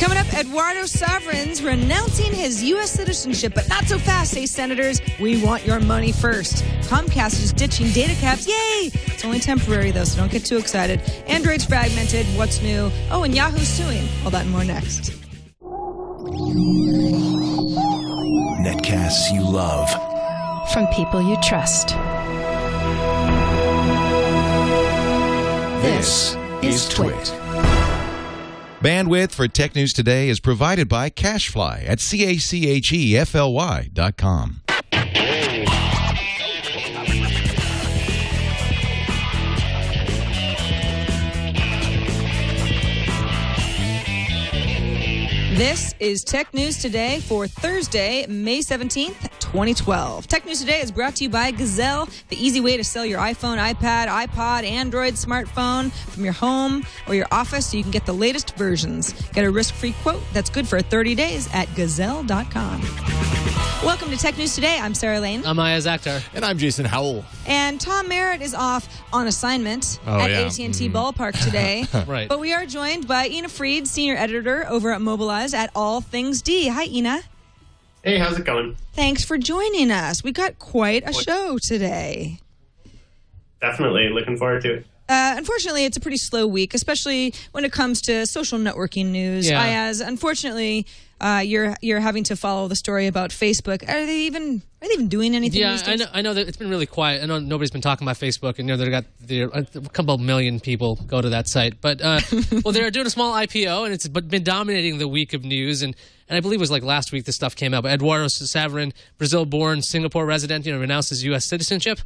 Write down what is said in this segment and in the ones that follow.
Coming up, Eduardo Saverin's renouncing his U.S. citizenship, but not so fast, say senators. We want your money first. Comcast is ditching data caps. Yay! It's only temporary, though, so don't get too excited. Android's fragmented. What's new? Oh, and Yahoo suing. All that and more next. Netcasts you love. From people you trust. This is TWiT. Bandwidth for Tech News Today is provided by Cachefly at CACHEFLY.com. This is Tech News Today for Thursday, May 17th, 2012. Tech News Today is brought to you by Gazelle, the easy way to sell your iPhone, iPad, iPod, Android, smartphone from your home or your office so you can get the latest versions. Get a risk-free quote that's good for 30 days at Gazelle.com. Welcome to Tech News Today. I'm Sarah Lane. I'm Iyaz Akhtar. And I'm Jason Howell. And Tom Merritt is off on assignment at AT&T Ballpark today. Right. But we are joined by Ina Fried, senior editor over at Mobilize at All Things D. Hi, Ina. Hey, how's it going? Thanks for joining us. We got quite a show today. Definitely. Looking forward to it. Unfortunately, it's a pretty slow week, especially when it comes to social networking news. Yeah. Iyaz, unfortunately, you're having to follow the story about Facebook. Are they even doing anything? Yeah, these days? I know that it's been really quiet. I know nobody's been talking about Facebook, and they've got a couple million people go to that site. But well, they're doing a small IPO, and it's been dominating the week of news. And I believe it was like last week this stuff came out. But Eduardo Saverin, Brazil-born, Singapore resident, renounced his U.S. citizenship.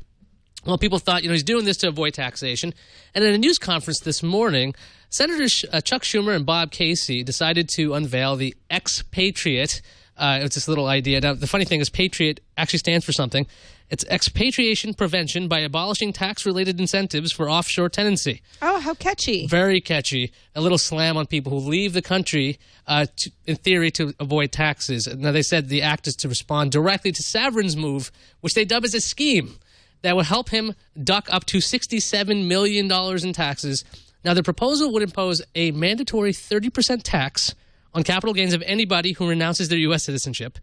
Well, people thought, he's doing this to avoid taxation. And at a news conference this morning, Senators Chuck Schumer and Bob Casey decided to unveil the expatriate. It's this little idea. Now, the funny thing is patriot actually stands for something. It's expatriation prevention by abolishing tax-related incentives for offshore tenancy. Oh, how catchy. Very catchy. A little slam on people who leave the country, in theory, to avoid taxes. Now, they said the act is to respond directly to Saverin's move, which they dub as a scheme that would help him duck up to $67 million in taxes. Now, the proposal would impose a mandatory 30% tax on capital gains of anybody who renounces their U.S. citizenship.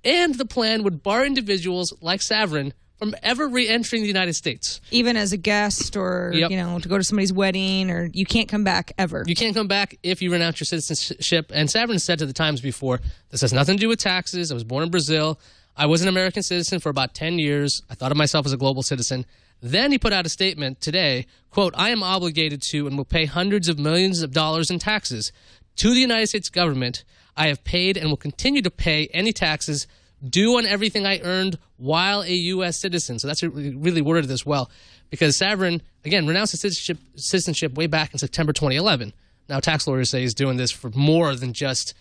And the plan would bar individuals like Saverin from ever re-entering the United States. Even as a guest or, to go to somebody's wedding, or you can't come back ever. You can't come back if you renounce your citizenship. And Saverin said to the Times before, this has nothing to do with taxes. I was born in Brazil. I was an American citizen for about 10 years. I thought of myself as a global citizen. Then he put out a statement today, quote, I am obligated to and will pay hundreds of millions of dollars in taxes to the United States government. I have paid and will continue to pay any taxes due on everything I earned while a U.S. citizen. So that's really worded as well, because Saverin, again, renounced his citizenship way back in September 2011. Now, tax lawyers say he's doing this for more than just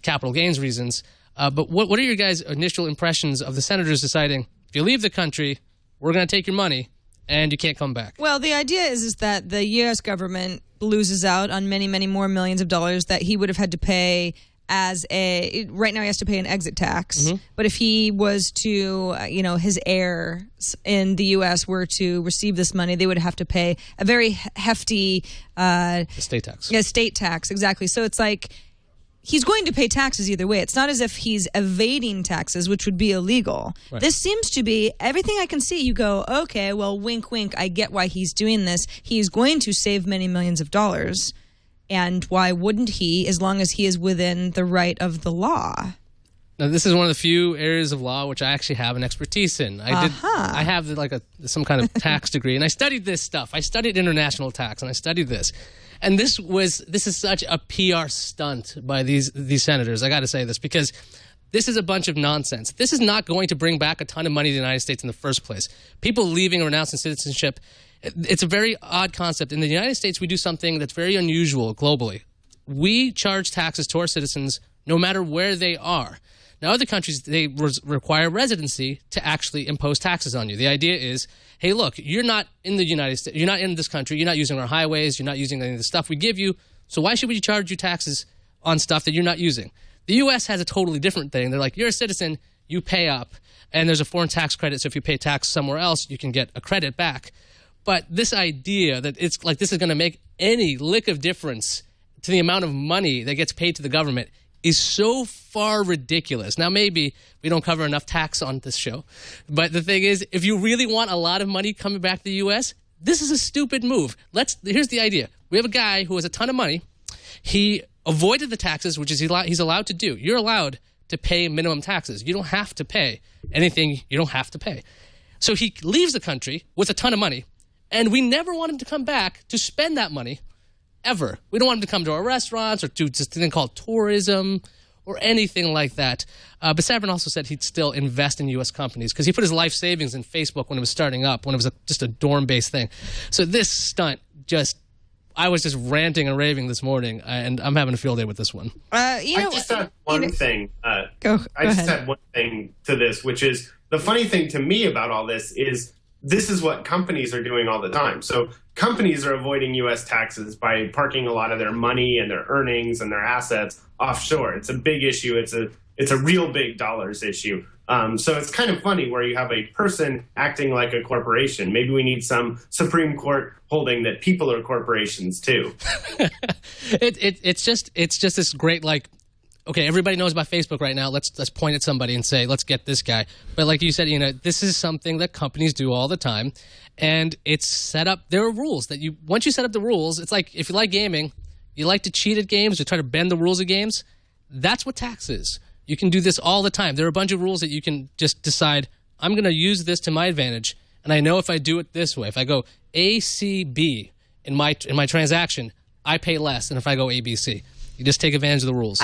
capital gains reasons. But what are your guys' initial impressions of the senators deciding, if you leave the country, we're going to take your money, and you can't come back? Well, the idea is that the U.S. government loses out on many, many more millions of dollars that he would have had to pay right now he has to pay an exit tax. Mm-hmm. But if he was to, his heirs in the U.S. were to receive this money, they would have to pay a very hefty estate tax. Yeah, estate tax, exactly. So it's like, he's going to pay taxes either way. It's not as if he's evading taxes, which would be illegal. Right. This seems to be, everything I can see, you go, okay, well, wink, wink, I get why he's doing this. He's going to save many millions of dollars. And why wouldn't he, as long as he is within the right of the law? Now, this is one of the few areas of law which I actually have an expertise in. I have some kind of tax degree, and I studied this stuff. I studied international tax, and I studied this. And this is such a PR stunt by these senators. I got to say this, because this is a bunch of nonsense. This is not going to bring back a ton of money to the United States in the first place. People leaving or renouncing citizenship, it's a very odd concept. In the United States, we do something that's very unusual globally. We charge taxes to our citizens no matter where they are. Now, other countries, they require residency to actually impose taxes on you. The idea is, hey, look, you're not in the United States. You're not in this country. You're not using our highways. You're not using any of the stuff we give you. So why should we charge you taxes on stuff that you're not using? The U.S. has a totally different thing. They're like, you're a citizen, you pay up, and there's a foreign tax credit. So if you pay tax somewhere else, you can get a credit back. But this idea that it's like this is going to make any lick of difference to the amount of money that gets paid to the government is so far ridiculous. Now, maybe we don't cover enough tax on this show, but the thing is, if you really want a lot of money coming back to the U.S., this is a stupid move. Here's the idea. We have a guy who has a ton of money. He avoided the taxes, which is he's allowed to do. You're allowed to pay minimum taxes. You don't have to pay anything you don't have to pay. So he leaves the country with a ton of money, and we never want him to come back to spend that money ever. We don't want him to come to our restaurants or do this thing called tourism or anything like that. But Saverin also said he'd still invest in U.S. companies because he put his life savings in Facebook when it was starting up, when it was just a dorm-based thing. So this stunt I was just ranting and raving this morning, and I'm having a field day with this one. I just had one thing. Go ahead. Had one thing to this, which is the funny thing to me about all this is what companies are doing all the time. So companies are avoiding U.S. taxes by parking a lot of their money and their earnings and their assets offshore. It's a big issue. It's a real big dollars issue. So it's kind of funny where you have a person acting like a corporation. Maybe we need some Supreme Court holding that people are corporations too. It's just this great, like, okay, everybody knows about Facebook right now. Let's point at somebody and say, let's get this guy. But like you said, this is something that companies do all the time, and it's set up. There are rules that once you set up the rules, it's like if you like gaming, you like to cheat at games or try to bend the rules of games. That's what tax is. You can do this all the time. There are a bunch of rules that you can just decide, I'm going to use this to my advantage, and I know if I do it this way, if I go A, C, B in my transaction, I pay less than if I go A, B, C. You just take advantage of the rules.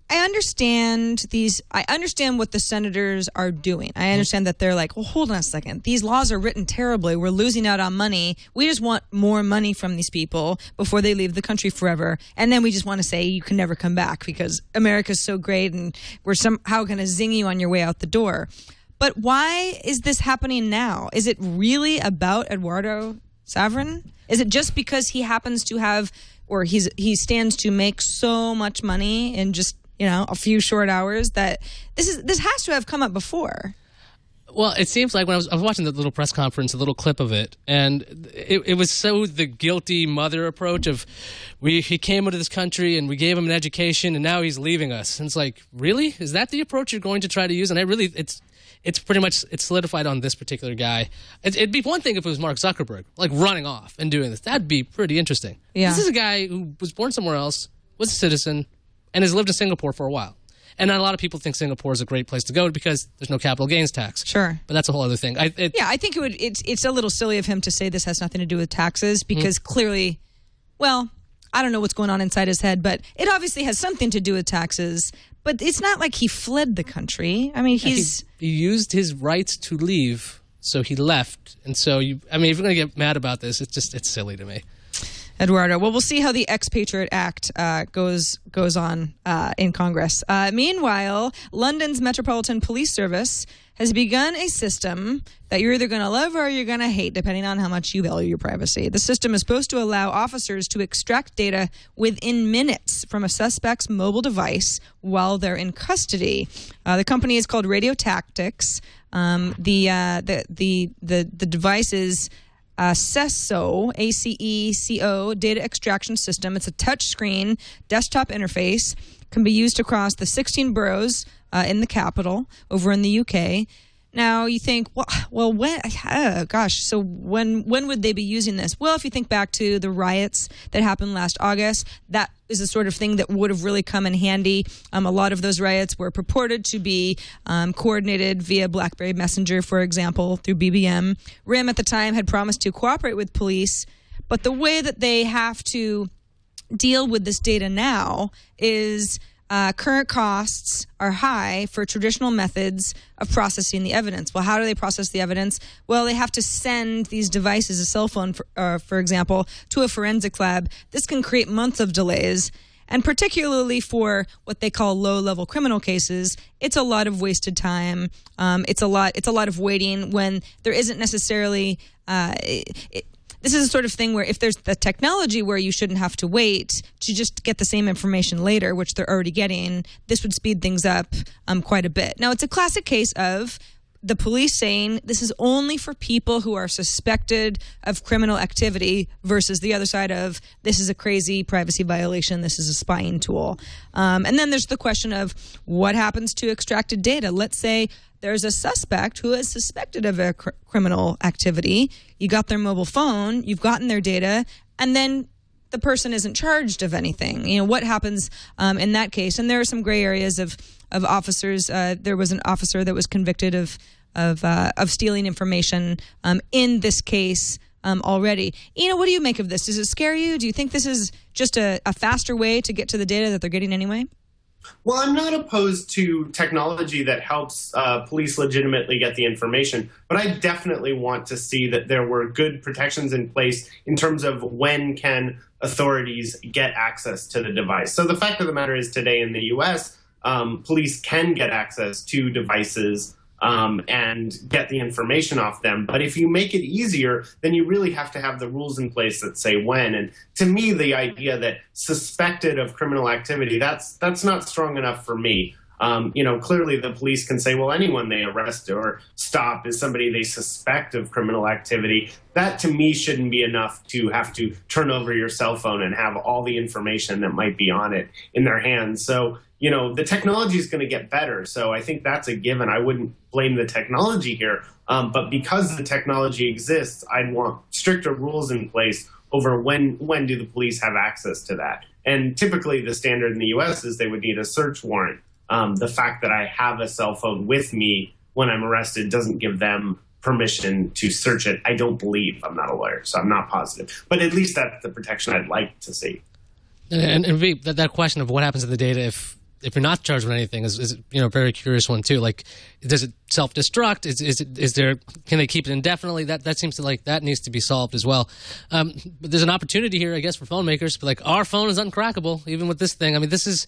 I understand these. I understand what the senators are doing. I understand that they're like, well, hold on a second. These laws are written terribly. We're losing out on money. We just want more money from these people before they leave the country forever. And then we just want to say you can never come back because America's so great and we're somehow going to zing you on your way out the door. But why is this happening now? Is it really about Eduardo Saverin? Is it just because he happens to have, or he stands to make so much money in just a few short hours that this has to have come up before? Well, it seems like when I was watching the little press conference, a little clip of it, and it was so the guilty mother approach of he came into this country and we gave him an education and now he's leaving us. And it's like, really? Is that the approach you're going to try to use? And it's pretty much solidified on this particular guy. It'd be one thing if it was Mark Zuckerberg, like running off and doing this. That'd be pretty interesting. Yeah. This is a guy who was born somewhere else, was a citizen, and has lived in Singapore for a while. And not a lot of people think Singapore is a great place to go because there's no capital gains tax. Sure. But that's a whole other thing. I think it's a little silly of him to say this has nothing to do with taxes because clearly, well, I don't know what's going on inside his head, but it obviously has something to do with taxes. But it's not like he fled the country. I mean, he used his rights to leave, so he left. And so, if you're going to get mad about this, it's silly to me. Eduardo. Well, we'll see how the Expatriate Act goes on in Congress. Meanwhile, London's Metropolitan Police Service has begun a system that you're either going to love or you're going to hate, depending on how much you value your privacy. The system is supposed to allow officers to extract data within minutes from a suspect's mobile device while they're in custody. The company is called Radio Tactics. The device is CESO, ACECO, data extraction system. It's a touchscreen desktop interface. Can be used across the 16 boroughs in the capital over in the UK. Now you think, well, when? So when would they be using this? Well, if you think back to the riots that happened last August, that is the sort of thing that would have really come in handy. A lot of those riots were purported to be coordinated via Blackberry Messenger, for example, through BBM. RIM at the time had promised to cooperate with police, but the way that they have to deal with this data now is current costs are high for traditional methods of processing the evidence. Well, how do they process the evidence? Well, they have to send these devices, a cell phone, for example, to a forensic lab. This can create months of delays. And particularly for what they call low-level criminal cases, it's a lot of wasted time. It's a lot of waiting when there isn't necessarily this is the sort of thing where if there's the technology where you shouldn't have to wait to just get the same information later, which they're already getting, this would speed things up quite a bit. Now, it's a classic case of the police saying this is only for people who are suspected of criminal activity versus the other side of this is a crazy privacy violation, this is a spying tool. And then there's the question of what happens to extracted data. Let's say there's a suspect who is suspected of a criminal activity. You got their mobile phone, you've gotten their data, and then the person isn't charged of anything. You know, what happens in that case? And there are some gray areas of officers. There was an officer that was convicted of stealing information in this case already. What do you make of this? Does it scare you? Do you think this is just a faster way to get to the data that they're getting anyway? Well, I'm not opposed to technology that helps police legitimately get the information, but I definitely want to see that there were good protections in place in terms of when can authorities get access to the device. So the fact of the matter is today in the U.S., police can get access to devices and get the information off them. But if you make it easier, then you really have to have the rules in place that say when. And to me, the idea that suspected of criminal activity, that's not strong enough for me. Clearly the police can say, well, anyone they arrest or stop is somebody they suspect of criminal activity. That to me shouldn't be enough to have to turn over your cell phone and have all the information that might be on it in their hands. So, the technology is going to get better. So I think that's a given. I wouldn't blame the technology here. But because the technology exists, I'd want stricter rules in place over when do the police have access to that. And typically the standard in the U.S. is they would need a search warrant. The fact that I have a cell phone with me when I'm arrested doesn't give them permission to search it. I don't believe. I'm not a lawyer, so I'm not positive. But at least that's the protection I'd like to see. And that question of what happens to the data if you're not charged with anything is a very curious one too. Like, does it self-destruct? Can they keep it indefinitely? That seems to that needs to be solved as well. But there's an opportunity here, I guess, for phone makers. But our phone is uncrackable, even with this thing. I mean, this is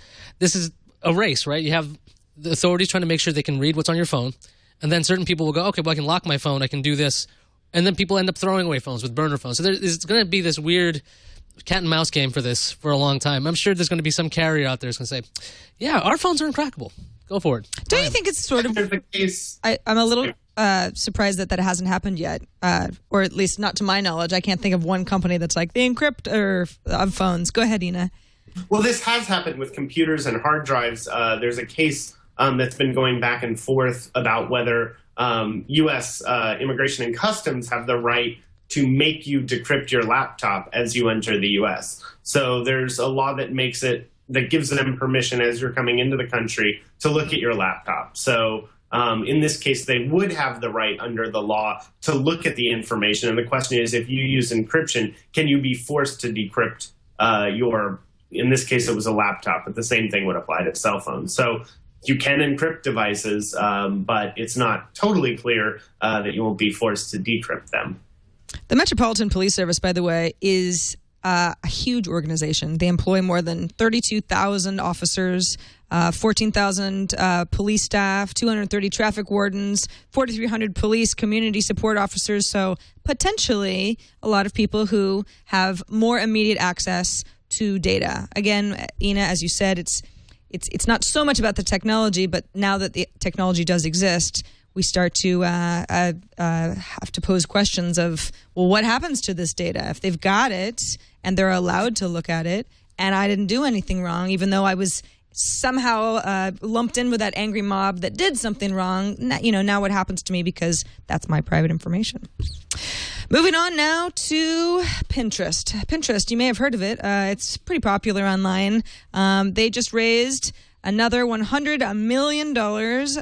a race, right? You have the authorities trying to make sure they can read what's on your phone, and then certain people will go, okay, well, I can lock my phone, I can do this, and then people end up throwing away phones with burner phones. So there's going to be this weird cat and mouse game for this for a long time. I'm sure there's going to be some carrier out there who's going to say, yeah, our phones are uncrackable. Go for it. Don't you think it's sort of... I'm a little surprised that hasn't happened yet, or at least not to my knowledge. I can't think of one company that's like, they encrypt of phones. Go ahead, Ina. Well, this has happened with computers and hard drives. There's a case that's been going back and forth about whether U.S. Immigration and Customs have the right to make you decrypt your laptop as you enter the U.S. So there's a law that gives them permission as you're coming into the country to look at your laptop. So in this case, they would have the right under the law to look at the information. And the question is, if you use encryption, can you be forced to decrypt in this case, it was a laptop, but the same thing would apply to cell phones. So you can encrypt devices, but it's not totally clear that you won't be forced to decrypt them. The Metropolitan Police Service, by the way, is a huge organization. They employ more than 32,000 officers, 14,000 police staff, 230 traffic wardens, 4,300 police community support officers. So potentially a lot of people who have more immediate access to data. Again, Ina, as you said, it's not so much about the technology, but now that the technology does exist, we start to have to pose questions of, well, what happens to this data? If they've got it and they're allowed to look at it, and I didn't do anything wrong, even though I was somehow lumped in with that angry mob that did something wrong, now what happens to me because that's my private information. Moving on now to Pinterest. Pinterest, you may have heard of it. It's pretty popular online. They just raised another $100 million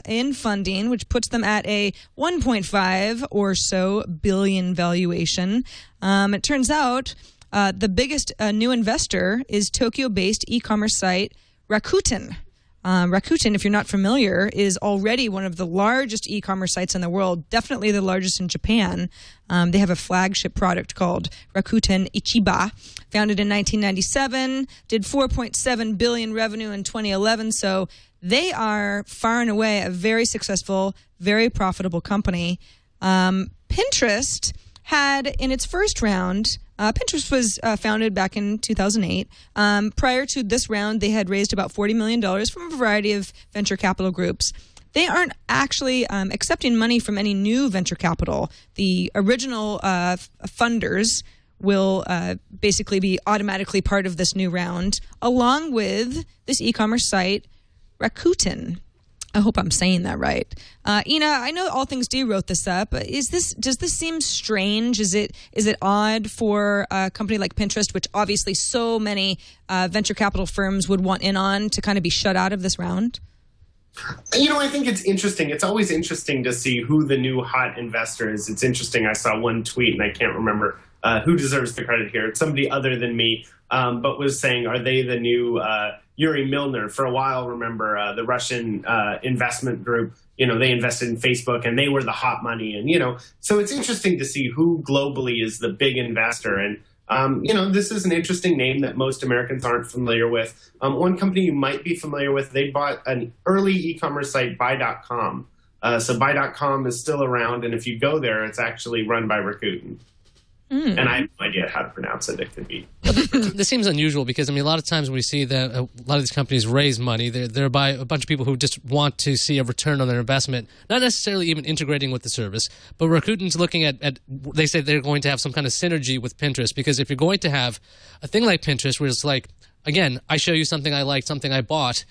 in funding, which puts them at a 1.5 or so billion valuation. It turns out the biggest new investor is Tokyo-based e-commerce site Rakuten. Rakuten, if you're not familiar, is already one of the largest e-commerce sites in the world, definitely the largest in Japan. They have a flagship product called Rakuten Ichiba, founded in 1997, did 4.7 billion revenue in 2011. So they are far and away a very successful, very profitable company. Pinterest had, in its first round, Pinterest was founded back in 2008. Prior to this round, they had raised about $40 million from a variety of venture capital groups. they aren't actually accepting money from any new venture capital. The original funders will basically be automatically part of this new round, along with this e-commerce site, Rakuten. I hope I'm saying that right. Ina, I know All Things D wrote this up. Does this seem strange? Is it odd for a company like Pinterest, which obviously so many venture capital firms would want in on, to kind of be shut out of this round? I think it's interesting. It's always interesting to see who the new hot investor is. It's interesting. I saw one tweet, and I can't remember who deserves the credit here. It's somebody other than me, but was saying, are they the new Yuri Milner? For a while, remember, the Russian investment group, they invested in Facebook, and they were the hot money. And, so it's interesting to see who globally is the big investor. And, this is an interesting name that most Americans aren't familiar with. One company you might be familiar with, they bought an early e-commerce site, Buy.com. So Buy.com is still around, and if you go there, it's actually run by Rakuten. And I have no idea how to pronounce it. It could be. This seems unusual because, a lot of times when we see that a lot of these companies raise money, they're by a bunch of people who just want to see a return on their investment, not necessarily even integrating with the service. But Rakuten's looking at they say they're going to have some kind of synergy with Pinterest, because if you're going to have a thing like Pinterest where it's like, again, I show you something I liked, something I bought,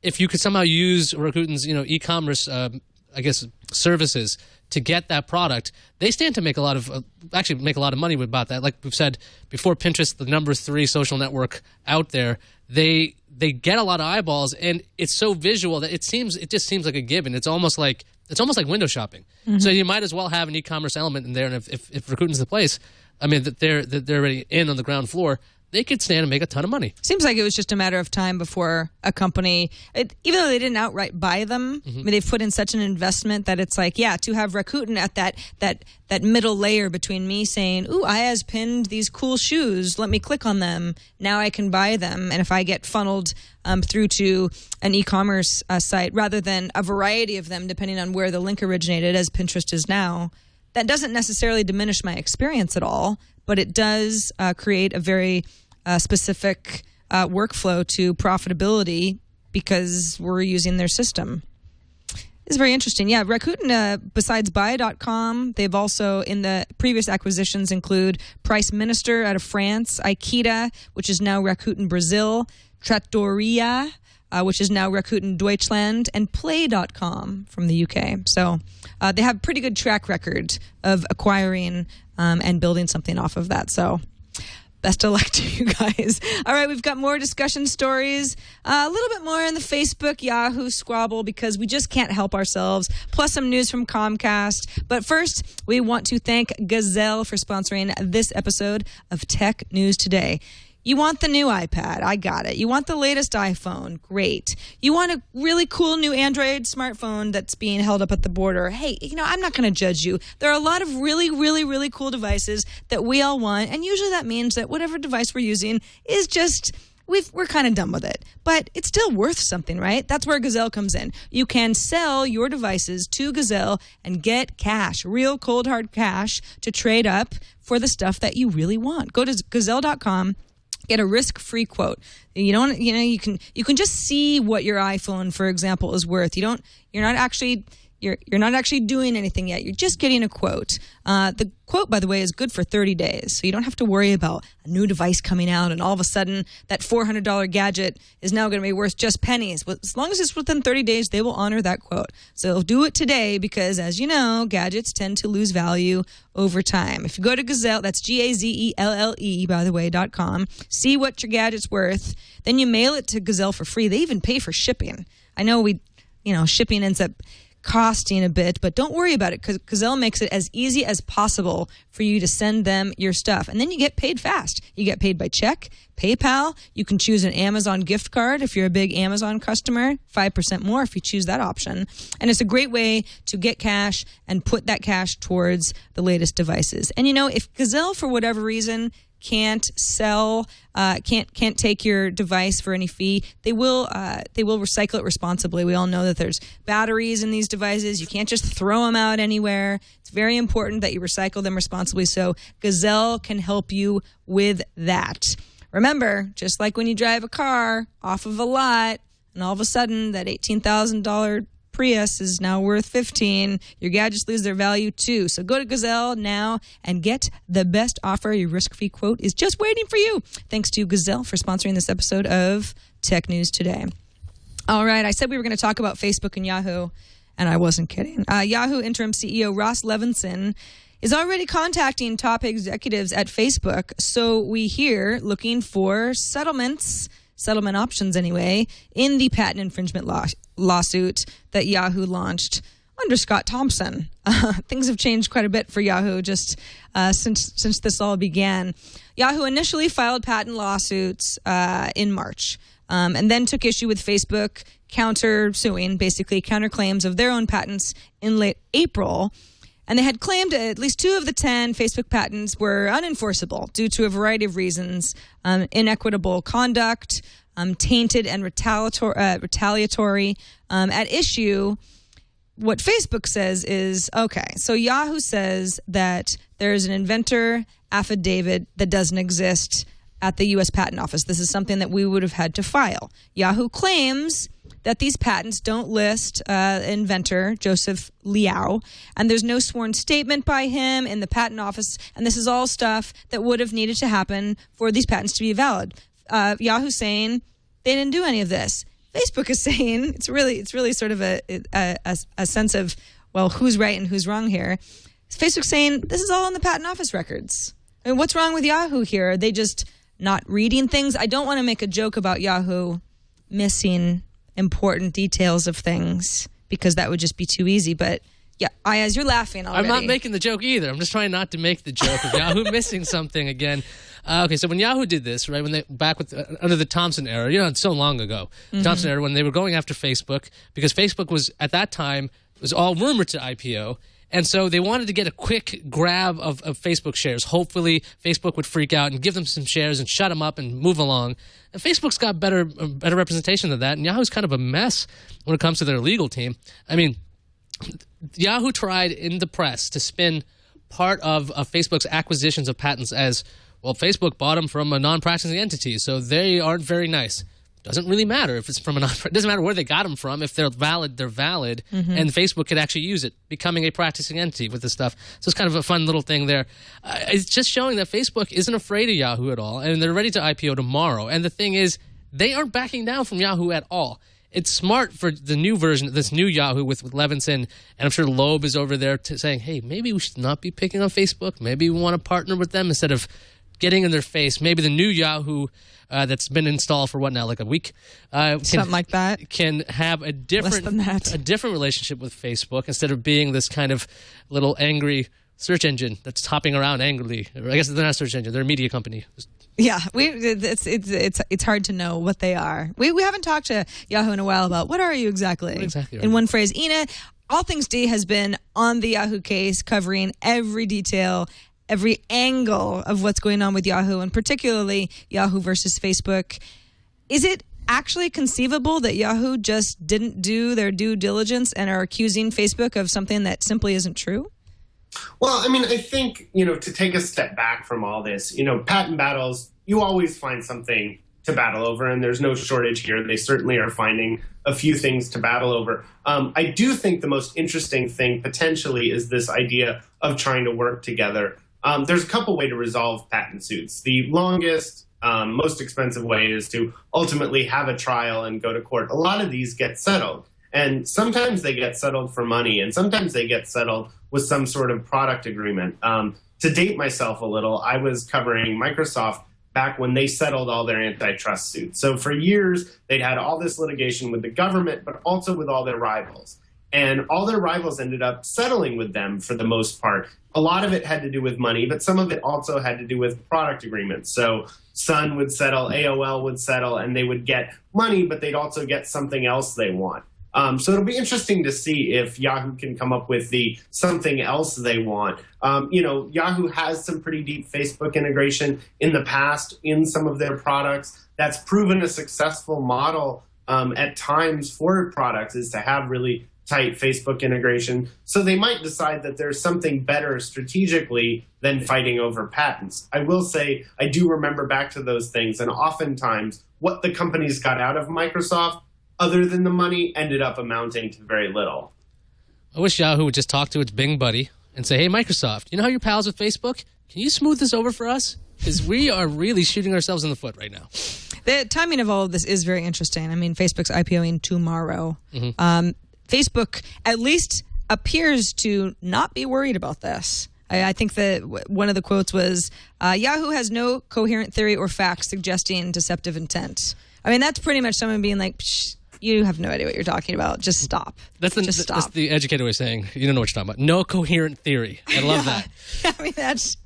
if you could somehow use Rakuten's e-commerce services to get that product, they stand to make a lot of money about that. Like we've said before, Pinterest, the number 3 social network out there, they get a lot of eyeballs, and it's so visual that it just seems like a given. It's almost like window shopping. Mm-hmm. So you might as well have an e-commerce element in there. And if Rakuten's the place, that they're already in on the ground floor, they could stand and make a ton of money. Seems like it was just a matter of time before a company, even though they didn't outright buy them, they've put in such an investment that it's like, to have Rakuten at that middle layer between me saying, ooh, Iyaz pinned these cool shoes, let me click on them, now I can buy them. And if I get funneled through to an e-commerce site rather than a variety of them, depending on where the link originated, as Pinterest is now, that doesn't necessarily diminish my experience at all, but it does create a very specific workflow to profitability because we're using their system. It's very interesting. Yeah, Rakuten, besides Buy.com, they've also, in the previous acquisitions, include Price Minister out of France, Aikida, which is now Rakuten Brazil, Trattoria, which is now Rakuten Deutschland, and Play.com from the UK. So they have a pretty good track record of acquiring and building something off of that. So best of luck to you guys. All right, we've got more discussion stories, a little bit more in the Facebook, Yahoo squabble, because we just can't help ourselves, plus some news from Comcast. But first, we want to thank Gazelle for sponsoring this episode of Tech News Today. You want the new iPad? I got it. You want the latest iPhone? Great. You want a really cool new Android smartphone that's being held up at the border? Hey, I'm not going to judge you. There are a lot of really, really, really cool devices that we all want, and usually that means that whatever device we're using is just, we're kind of done with it. But it's still worth something, right? That's where Gazelle comes in. You can sell your devices to Gazelle and get cash, real cold hard cash, to trade up for the stuff that you really want. Go to Gazelle.com. Get a risk-free quote. You can just see what your iPhone, for example, is worth. You're not actually doing anything yet. You're just getting a quote. The quote, by the way, is good for 30 days. So you don't have to worry about a new device coming out and all of a sudden that $400 gadget is now going to be worth just pennies. But as long as it's within 30 days, they will honor that quote. So do it today because, as you know, gadgets tend to lose value over time. If you go to Gazelle, that's Gazelle, by the way, .com, see what your gadget's worth, then you mail it to Gazelle for free. They even pay for shipping. I know shipping ends up costing a bit, but don't worry about it because Gazelle makes it as easy as possible for you to send them your stuff. And then you get paid fast. You get paid by check, PayPal. You can choose an Amazon gift card if you're a big Amazon customer, 5% more if you choose that option. And it's a great way to get cash and put that cash towards the latest devices. And if Gazelle, for whatever reason, can't sell, can't take your device for any fee, they will recycle it responsibly. We all know that there's batteries in these devices. You can't just throw them out anywhere. It's very important that you recycle them responsibly. So Gazelle can help you with that. Remember, just like when you drive a car off of a lot and all of a sudden that $18,000 Prius is now worth 15. Your gadgets lose their value too. So go to Gazelle now and get the best offer. Your risk-free quote is just waiting for you. Thanks to Gazelle for sponsoring this episode of Tech News Today. All right, I said we were going to talk about Facebook and Yahoo, and I wasn't kidding. Yahoo interim CEO Ross Levinson is already contacting top executives at Facebook. So we hear looking for settlement options anyway, in the patent infringement lawsuit that Yahoo launched under Scott Thompson. Things have changed quite a bit for Yahoo just since this all began. Yahoo initially filed patent lawsuits in March and then took issue with Facebook counterclaims of their own patents in late April. And they had claimed at least 2 of the 10 Facebook patents were unenforceable due to a variety of reasons: inequitable conduct, tainted and retaliatory. At issue, what Facebook says is, okay, so Yahoo says that there's an inventor affidavit that doesn't exist at the U.S. Patent Office. This is something that we would have had to file. Yahoo claims that these patents don't list inventor Joseph Liao, and there's no sworn statement by him in the patent office, and this is all stuff that would have needed to happen for these patents to be valid. Yahoo's saying they didn't do any of this. Facebook is saying it's really sort of a sense of, well, who's right and who's wrong here. Facebook's saying this is all in the patent office records. I mean, what's wrong with Yahoo here? Are they just not reading things? I don't want to make a joke about Yahoo missing important details of things because that would just be too easy. But yeah, Iyaz, you're laughing already. I'm not making the joke either. I'm just trying not to make the joke of Yahoo missing something again. Okay, so when Yahoo did this, right, when they back with under the Thompson era, it's so long ago, Thompson era, when they were going after Facebook, because Facebook was at that time was all rumored to IPO. And so they wanted to get a quick grab of Facebook shares. Hopefully, Facebook would freak out and give them some shares and shut them up and move along. And Facebook's got better representation than that. And Yahoo's kind of a mess when it comes to their legal team. I mean, Yahoo tried in the press to spin part of Facebook's acquisitions of patents as, well, Facebook bought them from a non-practicing entity, so they aren't very nice. Doesn't really matter if it's from a it doesn't matter where they got them from. If they're valid, they're valid, and Facebook could actually use it, becoming a practicing entity with this stuff. So it's kind of a fun little thing there. It's just showing that Facebook isn't afraid of Yahoo at all, and they're ready to IPO tomorrow. And the thing is, they aren't backing down from Yahoo at all. It's smart for the new version, this new Yahoo with Levinson, and I'm sure Loeb is over there saying, hey, maybe we should not be picking on Facebook. Maybe we want to partner with them instead of getting in their face. Maybe the new Yahoo that's been installed for what now, like a week? Something like that. Can have a different relationship with Facebook instead of being this kind of little angry search engine that's hopping around angrily. I guess they're not a search engine; they're a media company. Yeah, it's hard to know what they are. We haven't talked to Yahoo in a while about what are you exactly? What exactly are in you? one phrase, Ina, All Things D has been on the Yahoo case, covering every detail, every angle of what's going on with Yahoo, and particularly Yahoo versus Facebook. Is it actually conceivable that Yahoo just didn't do their due diligence and are accusing Facebook of something that simply isn't true? Well, I mean, I think, to take a step back from all this, patent battles, you always find something to battle over, and there's no shortage here. They certainly are finding a few things to battle over. I do think the most interesting thing potentially is this idea of trying to work together. There's a couple ways to resolve patent suits. The longest, most expensive way is to ultimately have a trial and go to court. A lot of these get settled, and sometimes they get settled for money, and sometimes they get settled with some sort of product agreement. To date myself a little, I was covering Microsoft back when they settled all their antitrust suits. So for years, they'd had all this litigation with the government, but also with all their rivals. And all their rivals ended up settling with them for the most part. A lot of it had to do with money, but some of it also had to do with product agreements. So Sun would settle, AOL would settle, and they would get money, but they'd also get something else they want. So it'll be interesting to see if Yahoo can come up with the something else they want. Yahoo has some pretty deep Facebook integration in the past in some of their products. That's proven a successful model at times for products, is to have really tight Facebook integration. So they might decide that there's something better strategically than fighting over patents. I will say, I do remember back to those things, and oftentimes what the companies got out of Microsoft, other than the money ended up amounting to very little. I wish Yahoo would just talk to its Bing buddy and say, hey, Microsoft, you know how you're pals with Facebook? Can you smooth this over for us? Because we are really shooting ourselves in the foot right now. The timing of all of this is very interesting. I mean, Facebook's IPOing tomorrow. Facebook at least appears to not be worried about this. I think that one of the quotes was, Yahoo has no coherent theory or facts suggesting deceptive intent. I mean, that's pretty much someone being like, psh, you have no idea what you're talking about. Just stop. That's the educated way of saying, you don't know what you're talking about. No coherent theory. I love that. I mean, that's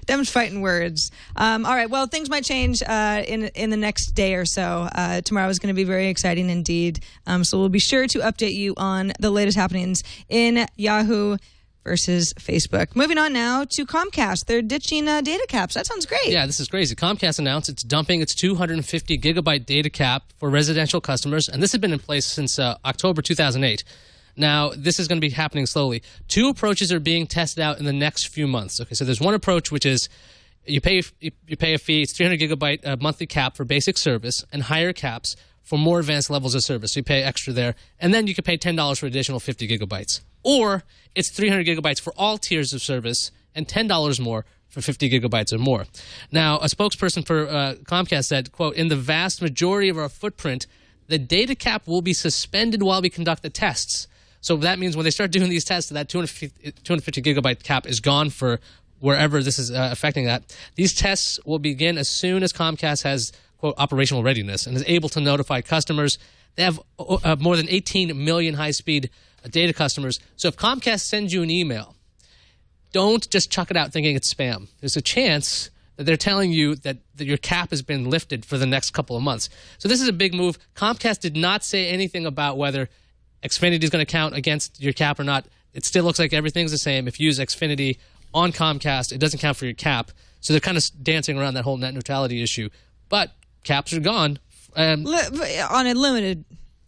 them's fighting words. All right, well, things might change in the next day or so. Tomorrow is going to be very exciting indeed. So we'll be sure to update you on the latest happenings in Yahoo versus Facebook. Moving on now to Comcast. They're ditching data caps. That sounds great. Yeah, this is crazy. Comcast announced it's dumping its 250 gigabyte data cap for residential customers, and this has been in place since October 2008. Now, this is going to be happening slowly. Two approaches are being tested out in the next few months. Okay, so there's one approach which is you pay a fee. It's 300 gigabyte monthly cap for basic service and higher caps for more advanced levels of service. So you pay extra there, and then you can pay $10 for additional 50 gigabytes. Or it's 300 gigabytes for all tiers of service and $10 more for 50 gigabytes or more. Now, a spokesperson for Comcast said, quote, in the vast majority of our footprint, the data cap will be suspended while we conduct the tests. So that means when they start doing these tests, that 250 gigabyte cap is gone for wherever this is affecting that. These tests will begin as soon as Comcast has, quote, operational readiness and is able to notify customers. They have more than 18 million high-speed data customers. So if Comcast sends you an email, don't just chuck it out thinking it's spam. There's a chance that they're telling you that your cap has been lifted for the next couple of months. So this is a big move. Comcast did not say anything about whether Xfinity is going to count against your cap or not. It still looks like everything's the same. If you use Xfinity on Comcast, it doesn't count for your cap. So they're kind of dancing around that whole net neutrality issue. But caps are gone.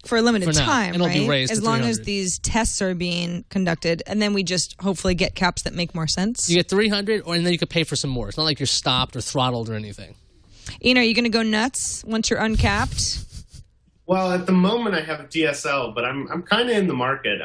For a limited time, and it'll right? be raised as to long 300. as these tests are being conducted, and then we just hopefully get caps that make more sense. You get 300, and then you could pay for some more. It's not like you're stopped or throttled or anything. Ian, are you going to go nuts once you're uncapped? Well, at the moment I have DSL, but I'm kind of in the market,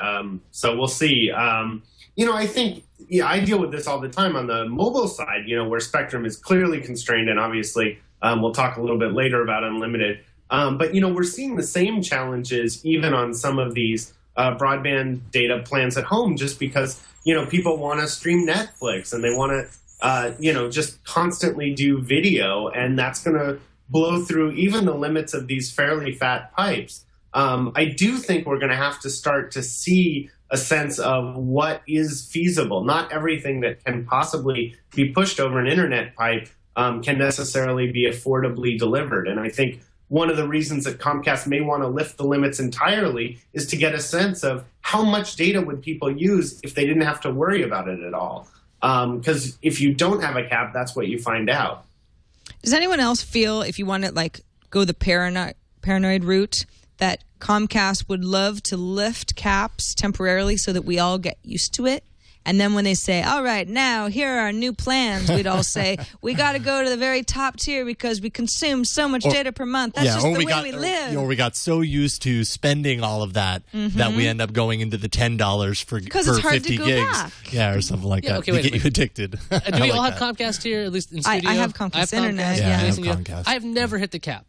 so we'll see. I think I deal with this all the time on the mobile side, where spectrum is clearly constrained, and obviously we'll talk a little bit later about unlimited. But, we're seeing the same challenges even on some of these broadband data plans at home just because, people want to stream Netflix and they want to, just constantly do video, and that's going to blow through even the limits of these fairly fat pipes. I do think we're going to have to start to see a sense of what is feasible. Not everything that can possibly be pushed over an internet pipe can necessarily be affordably delivered. And I think one of the reasons that Comcast may want to lift the limits entirely is to get a sense of how much data would people use if they didn't have to worry about it at all. Because if you don't have a cap, that's what you find out. Does anyone else feel, if you want to go the paranoid route, that Comcast would love to lift caps temporarily so that we all get used to it? And then when they say, all right, now here are our new plans, we'd all say, we got to go to the very top tier because we consume so much data per month. That's just the way we live. Or we got so used to spending all of that that we end up going into the $10 for 50 gigs. Back. Yeah, or something like that. Okay, to get you addicted. Do we all have Comcast here, at least in studio? I have Comcast Internet. Yeah, I have Jason, Comcast. I've never hit the cap.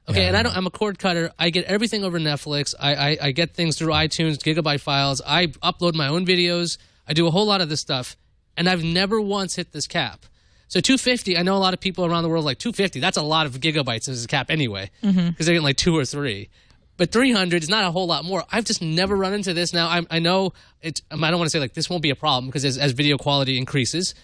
Okay, and I'm a cord cutter. I get everything over Netflix. I get things through iTunes, gigabyte files. I upload my own videos. I do a whole lot of this stuff, and I've never once hit this cap. So 250, I know a lot of people around the world like 250. That's a lot of gigabytes as a cap anyway, because they're getting like 2 or 3. But 300 is not a whole lot more. I've just never run into this. Now I know it's. I don't want to say like this won't be a problem because as video quality increases,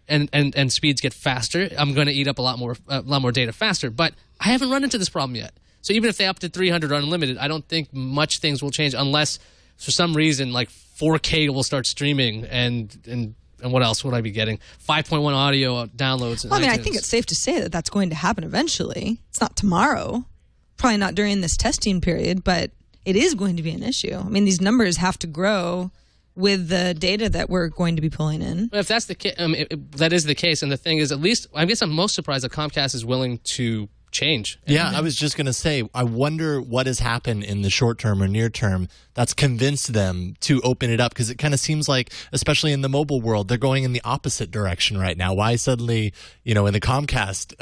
and speeds get faster, I'm going to eat up a lot more data faster. But I haven't run into this problem yet. So even if they up to 300 or unlimited, I don't think much things will change unless for some reason like 4K will start streaming and what else would I be getting? 5.1 audio downloads. Well, I think it's safe to say that that's going to happen eventually. It's not tomorrow, probably not during this testing period, but it is going to be an issue. I mean, these numbers have to grow with the data that we're going to be pulling in. But if that's the case, that is the case. And the thing is, at least I guess I'm most surprised that Comcast is willing to change. Yeah, I was just going to say, I wonder what has happened in the short term or near term that's convinced them to open it up, because it kind of seems like, especially in the mobile world, they're going in the opposite direction right now. Why suddenly, in the Comcast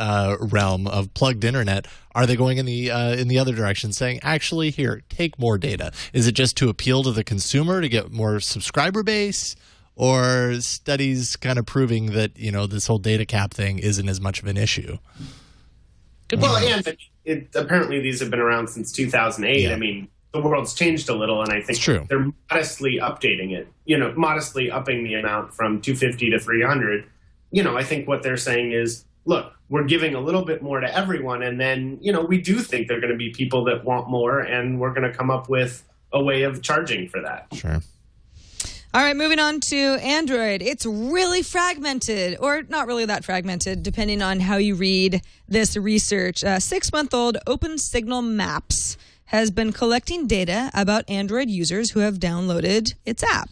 realm of plugged internet, are they going in the other direction, saying, actually, here, take more data? Is it just to appeal to the consumer to get more subscriber base? Or studies kind of proving that, this whole data cap thing isn't as much of an issue? Well, and apparently these have been around since 2008. Yeah. I mean, the world's changed a little, and I think they're modestly updating it, modestly upping the amount from 250 to 300. I think what they're saying is, look, we're giving a little bit more to everyone, and then, we do think there are going to be people that want more, and we're going to come up with a way of charging for that. Sure. All right, moving on to Android. It's really fragmented, or not really that fragmented, depending on how you read this research. 6-month-old OpenSignal Maps has been collecting data about Android users who have downloaded its app.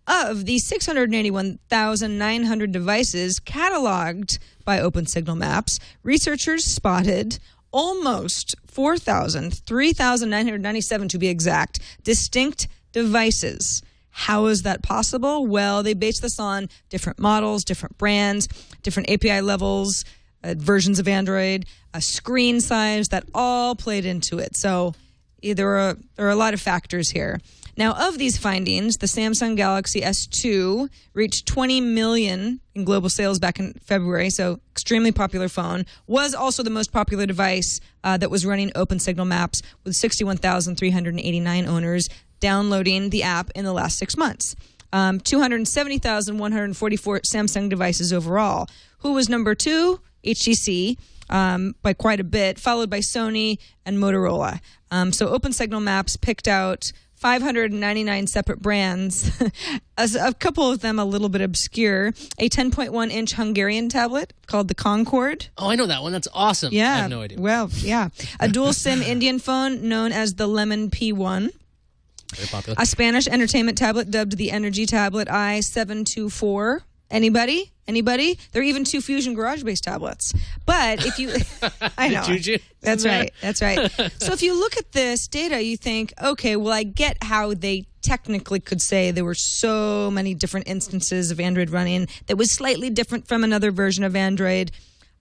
Of the 681,900 devices cataloged by OpenSignal Maps, researchers spotted almost 3,997 to be exact, distinct devices. How is that possible? Well, they base this on different models, different brands, different API levels, versions of Android, a screen size that all played into it. So there are a lot of factors here. Now, of these findings, the Samsung Galaxy S2 reached 20 million in global sales back in February, so extremely popular phone, was also the most popular device that was running OpenSignal Maps with 61,389 owners downloading the app in the last 6 months. 270,144 Samsung devices overall. Who was number 2? HTC, by quite a bit, followed by Sony and Motorola. So OpenSignal Maps picked out 599 separate brands, a couple of them a little bit obscure. A 10.1-inch Hungarian tablet called the Concorde. Oh, I know that one. That's awesome. Yeah. I have no idea. Well, yeah. A dual SIM Indian phone known as the Lemon P1. Very popular. A Spanish entertainment tablet dubbed the Energy Tablet i724. Anybody? There are even 2 Fusion GarageBase tablets. But if you... I know. That's right. So if you look at this data, you think, okay, well, I get how they technically could say there were so many different instances of Android running that was slightly different from another version of Android.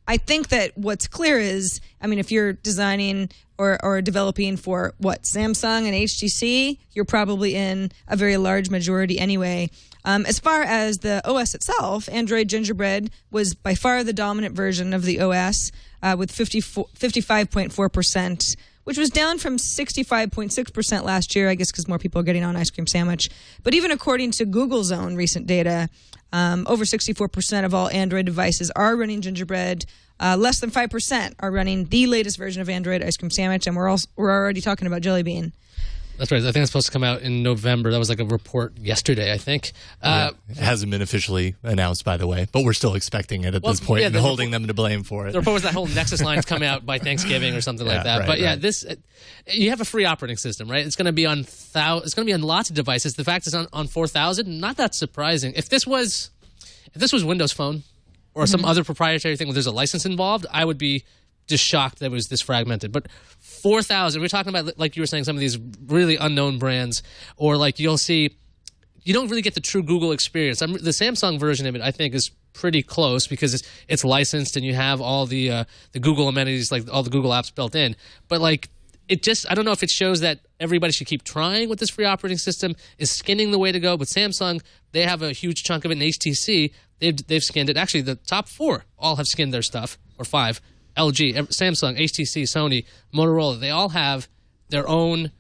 I think that what's clear is, if you're designing or developing for Samsung and HTC, you're probably in a very large majority anyway. As far as the OS itself, Android Gingerbread was by far the dominant version of the OS with 55.4%, which was down from 65.6% last year, I guess because more people are getting on Ice Cream Sandwich. But even according to Google's own recent data, over 64% of all Android devices are running Gingerbread. Less than 5% are running the latest version of Android, Ice Cream Sandwich, and we're already talking about Jelly Bean. That's right. I think it's supposed to come out in November. That was like a report yesterday, I think. It hasn't been officially announced, by the way, but we're still expecting it at this point and holding them to blame for it. The report was that whole Nexus line's coming out by Thanksgiving or something like that. But this you have a free operating system, right? It's going to be on lots of devices. The fact it's on 4,000, not that surprising. If this was Windows Phone or some other proprietary thing where there's a license involved, I would be just shocked that it was this fragmented. But 4,000, we're talking about, like you were saying, some of these really unknown brands, or like you'll see, you don't really get the true Google experience. The Samsung version of it, I think, is pretty close because it's licensed and you have all the Google amenities, like all the Google apps built in. But like, I don't know if it shows that everybody should keep trying with this free operating system. Is skinning the way to go? But Samsung, they have a huge chunk of it, and HTC, they've skinned it. Actually, the top 4 all have skinned their stuff, or 5. LG, Samsung, HTC, Sony, Motorola, they all have their own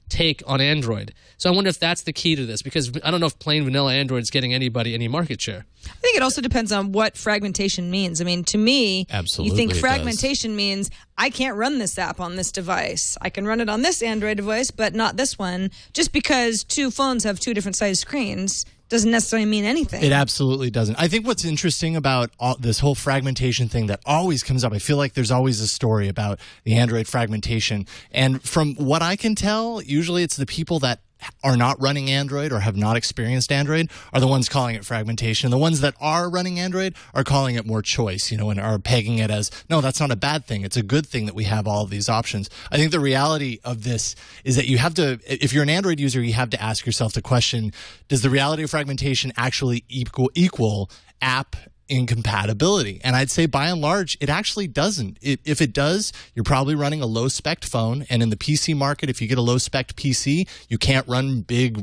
take on Android. So I wonder if that's the key to this, because I don't know if plain vanilla Android is getting anybody any market share. I think it also depends on what fragmentation means. To me, absolutely, you think fragmentation means I can't run this app on this device. I can run it on this Android device, but not this one. Just because 2 phones have 2 different size screens doesn't necessarily mean anything. It absolutely doesn't. I think what's interesting about this whole fragmentation thing that always comes up, I feel like there's always a story about the Android fragmentation. And from what I can tell, usually it's the people that are not running Android or have not experienced Android are the ones calling it fragmentation. The ones that are running Android are calling it more choice, and are pegging it as, no, that's not a bad thing. It's a good thing that we have all of these options. I think the reality of this is that you have to, if you're an Android user, you have to ask yourself the question, does the reality of fragmentation actually equal app incompatibility? And I'd say by and large, it actually doesn't. If it does, you're probably running a low-spec phone. And in the PC market, if you get a low-spec PC, you can't run big,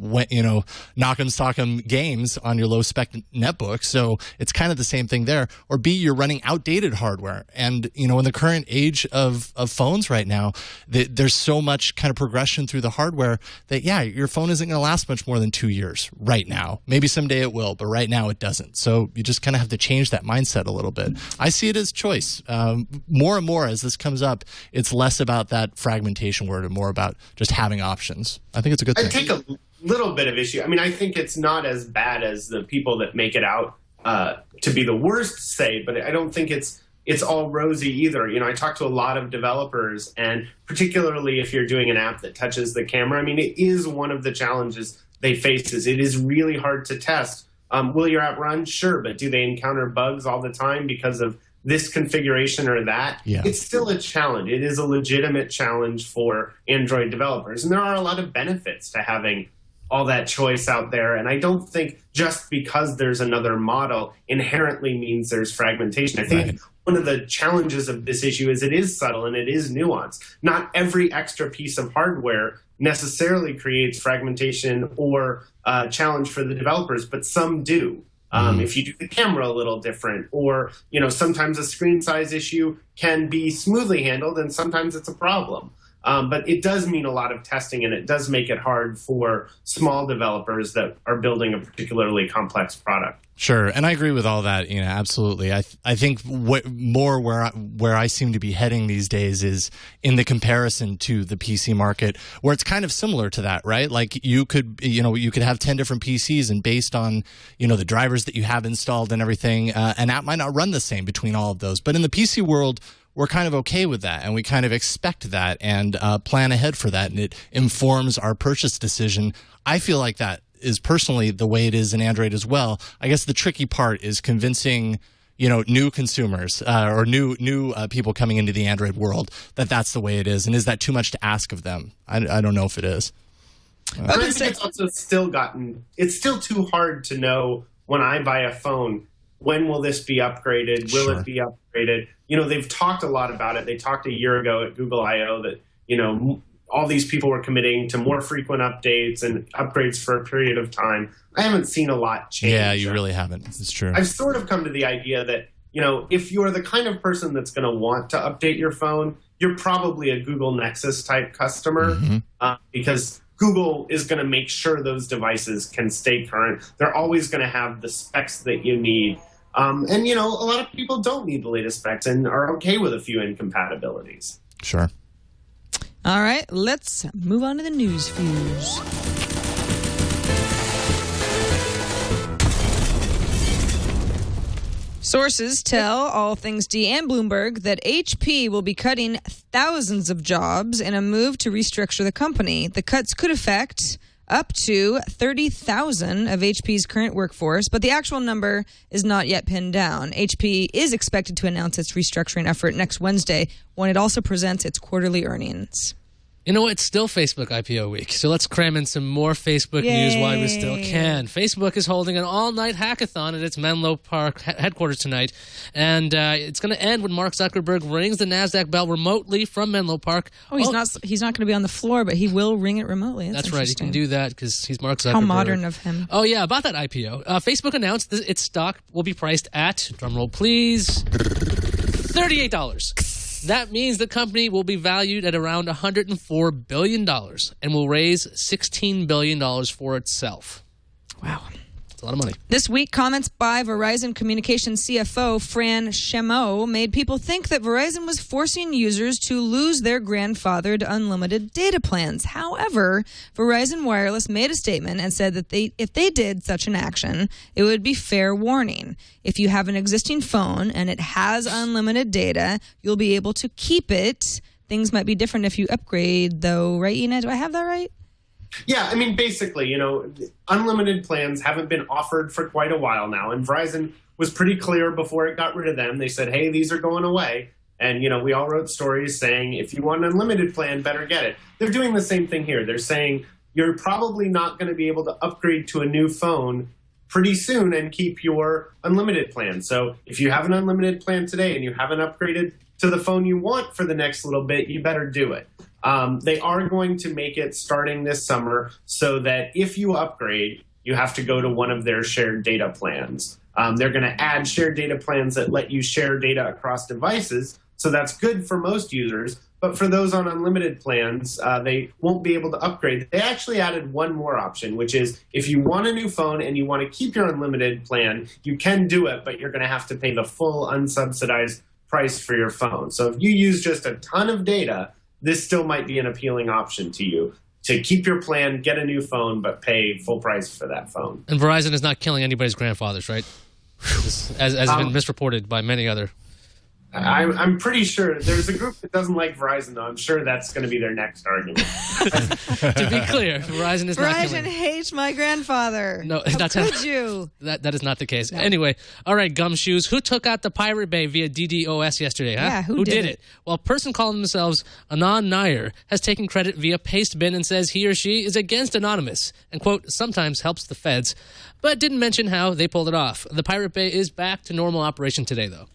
knock-em sock-em games on your low-spec netbook. So it's kind of the same thing there. Or B, you're running outdated hardware. And, in the current age of phones right now, there's so much kind of progression through the hardware that, yeah, your phone isn't going to last much more than 2 years right now. Maybe someday it will, but right now it doesn't. So you just kind of have to change that mindset a little bit. I see it as choice. More and more as this comes up, it's less about that fragmentation word and more about just having options. I think it's a good thing. I take a little bit of issue. I mean, I think it's not as bad as the people that make it out to be the worst say, but I don't think it's all rosy either. I talk to a lot of developers, and particularly if you're doing an app that touches the camera, I mean, it is one of the challenges they face. It is really hard to test. Will your app run? Sure, but do they encounter bugs all the time because of this configuration or that? Yeah. It's still a challenge. It is a legitimate challenge for Android developers. And there are a lot of benefits to having all that choice out there. And I don't think just because there's another model inherently means there's fragmentation. I think one of the challenges of this issue is it is subtle and it is nuanced. Not every extra piece of hardware necessarily creates fragmentation or challenge for the developers, but some do. If you do the camera a little different, or sometimes a screen size issue can be smoothly handled and sometimes it's a problem. But it does mean a lot of testing, and it does make it hard for small developers that are building a particularly complex product. Sure, and I agree with all that. Absolutely. I think where I seem to be heading these days is in the comparison to the PC market, where it's kind of similar to that, right? Like you could have 10 different PCs, and based on the drivers that you have installed and everything, an app might not run the same between all of those. But in the PC world, we're kind of okay with that, and we kind of expect that and plan ahead for that, and it informs our purchase decision. I feel like that is personally the way it is in Android as well. I guess the tricky part is convincing new consumers or new people coming into the Android world that that's the way it is, and is that too much to ask of them? I don't know if it is. I think it's also it's still too hard to know when I buy a phone, when will this be upgraded? Will it be upgraded? They've talked a lot about it. They talked a year ago at Google I/O that, all these people were committing to more frequent updates and upgrades for a period of time. I haven't seen a lot change. Yeah, you really haven't. It's true. I've sort of come to the idea that, if you're the kind of person that's going to want to update your phone, you're probably a Google Nexus type customer because Google is going to make sure those devices can stay current. They're always going to have the specs that you need. And, a lot of people don't need the latest specs and are okay with a few incompatibilities. Sure. All right, let's move on to the news fuse. Sources tell All Things D and Bloomberg that HP will be cutting thousands of jobs in a move to restructure the company. The cuts could affect up to 30,000 of HP's current workforce, but the actual number is not yet pinned down. HP is expected to announce its restructuring effort next Wednesday, when it also presents its quarterly earnings. It's still Facebook IPO week, so let's cram in some more Facebook news while we still can. Facebook is holding an all-night hackathon at its Menlo Park headquarters tonight, and it's going to end when Mark Zuckerberg rings the NASDAQ bell remotely from Menlo Park. He's not going to be on the floor, but he will ring it remotely. That's right. He can do that because he's Mark Zuckerberg. How modern of him. Oh, yeah, about that IPO. Facebook announced that its stock will be priced at, drumroll please, $38. That means the company will be valued at around $104 billion and will raise $16 billion for itself. Wow. It's a lot of money. This week, comments by Verizon Communications CFO Fran Chameau made people think that Verizon was forcing users to lose their grandfathered unlimited data plans. However, Verizon Wireless made a statement and said that if they did such an action, it would be fair warning. If you have an existing phone and it has unlimited data, you'll be able to keep it. Things might be different if you upgrade, though, right, Ina? Do I have that right? Yeah, I mean, basically, unlimited plans haven't been offered for quite a while now, and Verizon was pretty clear before it got rid of them. They said, hey, these are going away. And, we all wrote stories saying, if you want an unlimited plan, better get it. They're doing the same thing here. They're saying you're probably not going to be able to upgrade to a new phone pretty soon and keep your unlimited plan. So if you have an unlimited plan today and you haven't upgraded to the phone you want for the next little bit, you better do it. They are going to make it starting this summer so that if you upgrade, you have to go to one of their shared data plans. They're going to add shared data plans that let you share data across devices. So that's good for most users. But for those on unlimited plans, they won't be able to upgrade. They actually added one more option, which is if you want a new phone and you want to keep your unlimited plan, you can do it, but you're going to have to pay the full unsubsidized price for your phone. So if you use just a ton of data, this still might be an appealing option to you to keep your plan, get a new phone, but pay full price for that phone. And Verizon is not killing anybody's grandfathers, right? As has been misreported by many other. I'm pretty sure there's a group that doesn't like Verizon, though. I'm sure that's going to be their next argument. To be clear, Verizon is not killing. Verizon hates my grandfather. No, How could you? That is not the case. No. Anyway, all right, Gumshoes. Who took out the Pirate Bay via DDoS yesterday? Huh? Yeah, who did it? Well, a person calling themselves Anon Nair has taken credit via Pastebin and says he or she is against Anonymous and, quote, sometimes helps the feds, but didn't mention how they pulled it off. The Pirate Bay is back to normal operation today, though.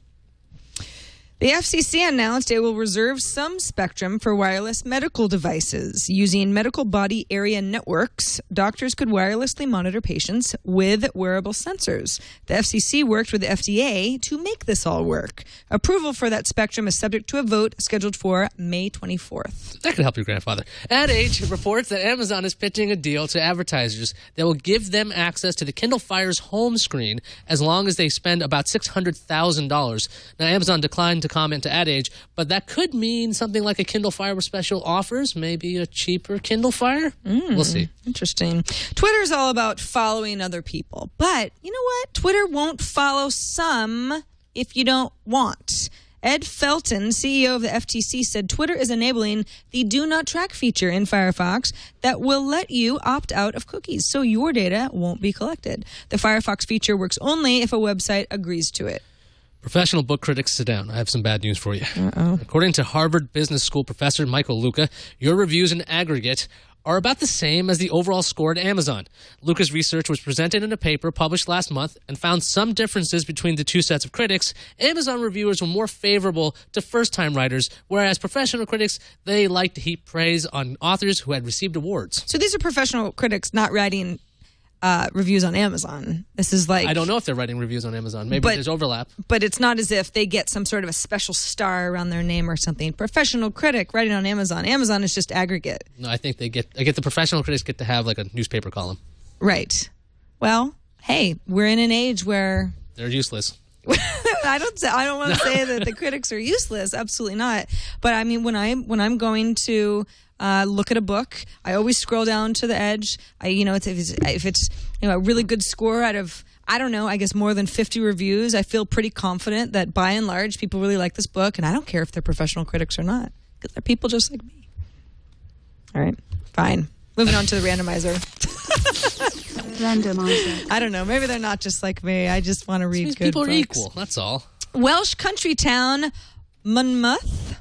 The FCC announced it will reserve some spectrum for wireless medical devices. Using medical body area networks, doctors could wirelessly monitor patients with wearable sensors. The FCC worked with the FDA to make this all work. Approval for that spectrum is subject to a vote scheduled for May 24th. That could help your grandfather. Ad Age reports that Amazon is pitching a deal to advertisers that will give them access to the Kindle Fire's home screen as long as they spend about $600,000. Now, Amazon declined to comment to Ad Age, but that could mean something like a Kindle Fire with special offers, maybe a cheaper Kindle Fire. We'll see. Interesting. Twitter's all about following other people, but you know what? Twitter won't follow some if you don't want. Ed Felton, CEO of the FTC, said Twitter is enabling the Do Not Track feature in Firefox that will let you opt out of cookies, so your data won't be collected. The Firefox feature works only if a website agrees to it. Professional book critics, sit down. I have some bad news for you. Uh-oh. According to Harvard Business School professor Michael Luca, your reviews in aggregate are about the same as the overall score at Amazon. Luca's research was presented in a paper published last month and found some differences between the two sets of critics. Amazon reviewers were more favorable to first-time writers, whereas professional critics, they liked to heap praise on authors who had received awards. So these are professional critics not writing reviews on Amazon. This is like... I don't know if they're writing reviews on Amazon. Maybe there's overlap. But it's not as if they get some sort of a special star around their name or something. Professional critic writing on Amazon. Amazon is just aggregate. No, I think the professional critics get to have like a newspaper column. Right. Well, hey, we're in an age where... They're useless. I don't want to say that the critics are useless. Absolutely not. But I mean, when I'm going to look at a book, I always scroll down to the edge. If it's a really good score out of, I don't know, I guess more than 50 reviews, I feel pretty confident that by and large people really like this book, and I don't care if they're professional critics or not, because they're people just like me. All right, fine. Moving on to the randomizer. Randomizer. I don't know. Maybe they're not just like me. I just want to read good people books. Are equal. That's all. Welsh country town Monmouth.